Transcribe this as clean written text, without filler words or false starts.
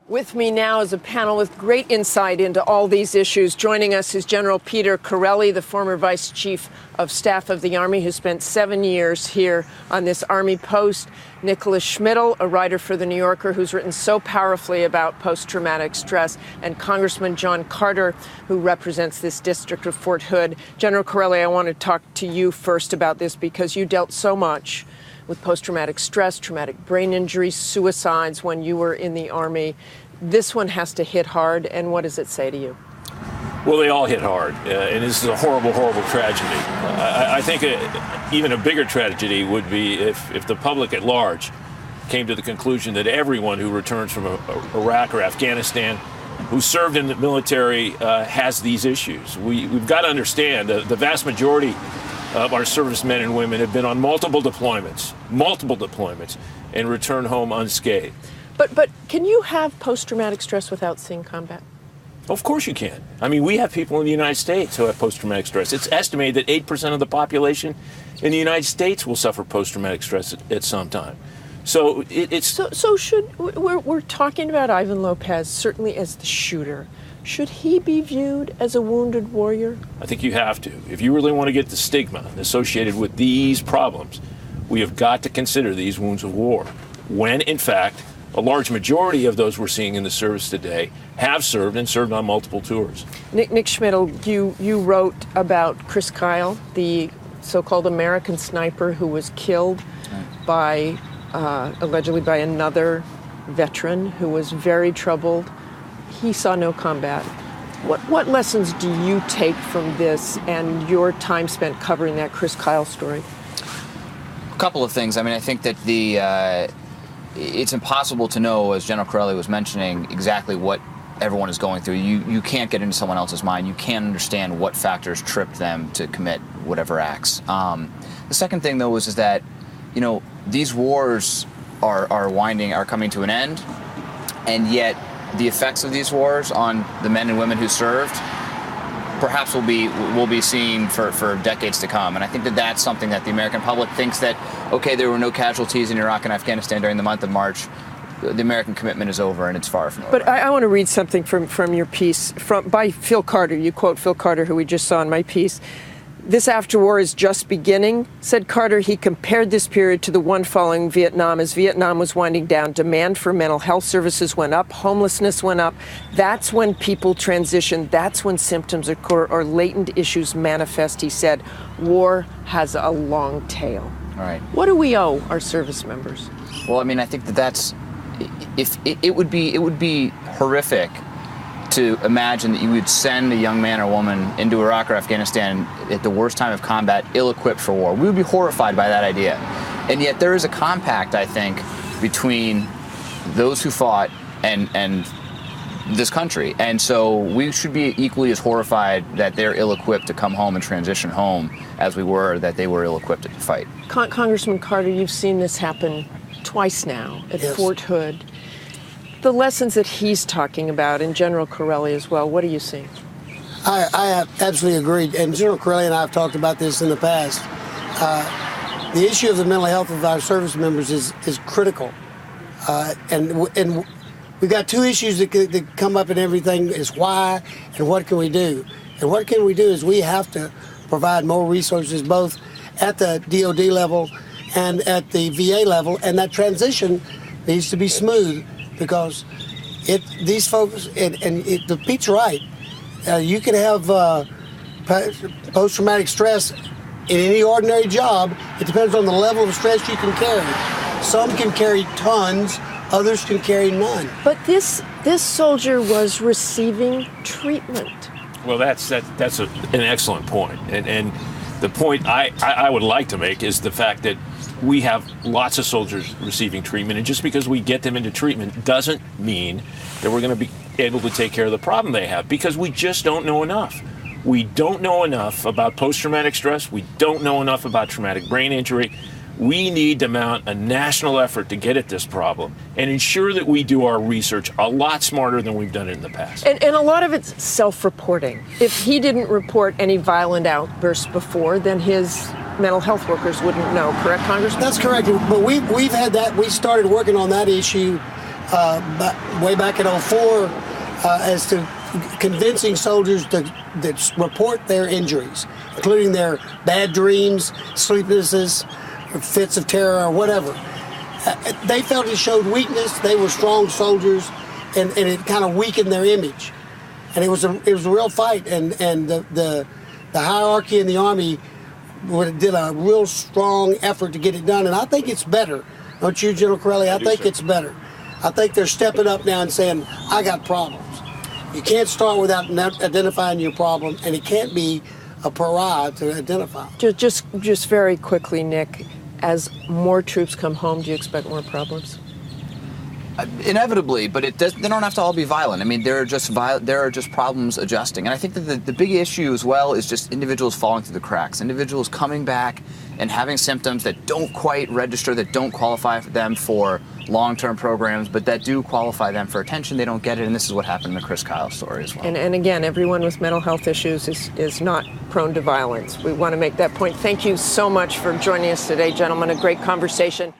With me now is a panel with great insight into all these issues. Joining us is General Peter Chiarelli, the former Vice Chief of Staff of the Army, who spent 7 years here on this Army post. Nicholas Schmidle, a writer for The New Yorker, who's written so powerfully about post-traumatic stress, and Congressman John Carter, who represents this district of Fort Hood. General Chiarelli, I want to talk to you first about this because you dealt so much with post-traumatic stress, traumatic brain injury, suicides when you were in the Army. This one has to hit hard, and what does it say to you? Well, they all hit hard, and this is a horrible, horrible tragedy. I think even a bigger tragedy would be if the public at large came to the conclusion that everyone who returns from Iraq or Afghanistan who served in the military has these issues. We've got to understand the vast majority of our servicemen and women have been on multiple deployments, and return home unscathed. But can you have post-traumatic stress without seeing combat? Of course you can. I mean, we have people in the United States who have post-traumatic stress. It's estimated that 8% of the population in the United States will suffer post-traumatic stress at some time. So we're talking about Ivan Lopez, certainly as the shooter. Should he be viewed as a wounded warrior? I think you have to. If you really want to get the stigma associated with these problems, we have got to consider these wounds of war, when, in fact, a large majority of those we're seeing in the service today have served and served on multiple tours. Nick Schmidle, you wrote about Chris Kyle, the so-called American sniper who was killed by, allegedly by another veteran who was very troubled. He saw no combat. What lessons do you take from this and your time spent covering that Chris Kyle story? A couple of things. I mean, I think that it's impossible to know, as General Chiarelli was mentioning, exactly what everyone is going through. You can't get into someone else's mind. You can't understand what factors tripped them to commit whatever acts. The second thing, though, is that, you know, these wars are coming to an end, and yet the effects of these wars on the men and women who served perhaps will be seen for decades to come. And I think that that's something that the American public thinks that, okay, there were no casualties in Iraq and Afghanistan during the month of March. The American commitment is over, and it's far from over. But I want to read something from your piece by Phil Carter. You quote Phil Carter, who we just saw in my piece. This after war is just beginning, said Carter. He compared this period to the one following Vietnam. As Vietnam was winding down, demand for mental health services went up, homelessness went up. That's when people transition. That's when symptoms occur or latent issues manifest, he said. War has a long tail. All right. What do we owe our service members? Well, I mean, I think that's if it would be horrific to imagine that you would send a young man or woman into Iraq or Afghanistan at the worst time of combat, ill-equipped for war. We would be horrified by that idea. And yet there is a compact, I think, between those who fought and this country. And so we should be equally as horrified that they're ill-equipped to come home and transition home as we were that they were ill-equipped to fight. Congressman Carter, you've seen this happen twice now at Yes. Fort Hood. The lessons that he's talking about, and General Chiarelli as well, what are you seeing? I absolutely agree, and General Chiarelli and I have talked about this in the past. The issue of the mental health of our service members is critical, and we've got two issues that come up in everything: is why and what can we do. And what can we do is we have to provide more resources both at the DoD level and at the VA level, and that transition needs to be smooth. Because these folks, Pete's right, you can have post-traumatic stress in any ordinary job. It depends on the level of stress you can carry. Some can carry tons, others can carry none. But this soldier was receiving treatment. Well, that's an excellent point. And the point I would like to make is the fact that we have lots of soldiers receiving treatment, and just because we get them into treatment doesn't mean that we're going to be able to take care of the problem they have, because we just don't know enough. We don't know enough about post-traumatic stress. We don't know enough about traumatic brain injury. We need to mount a national effort to get at this problem and ensure that we do our research a lot smarter than we've done it in the past. And a lot of it's self-reporting. If he didn't report any violent outbursts before, then his mental health workers wouldn't know. Correct, Congressman? That's correct. But we've had that. We started working on that issue way back in '04 as to convincing soldiers to report their injuries, including their bad dreams, sleeplessness, or fits of terror, or whatever. They felt it showed weakness. They were strong soldiers, and it kind of weakened their image. And it was a real fight, and the hierarchy in the Army did a real strong effort to get it done, and I think it's better. Don't you, General Chiarelli? I think it's better. I think they're stepping up now and saying, I got problems. You can't start without identifying your problem, and it can't be a pariah to identify. Just very quickly, Nick, as more troops come home, do you expect more problems? Inevitably, but they don't have to all be violent. I mean, there are just problems adjusting. And I think that the big issue as well is just individuals falling through the cracks, individuals coming back and having symptoms that don't quite register, that don't qualify them for long-term programs, but that do qualify them for attention. They don't get it, and this is what happened in the Chris Kyle story as well. And again, everyone with mental health issues is not prone to violence. We want to make that point. Thank you so much for joining us today, gentlemen. A great conversation.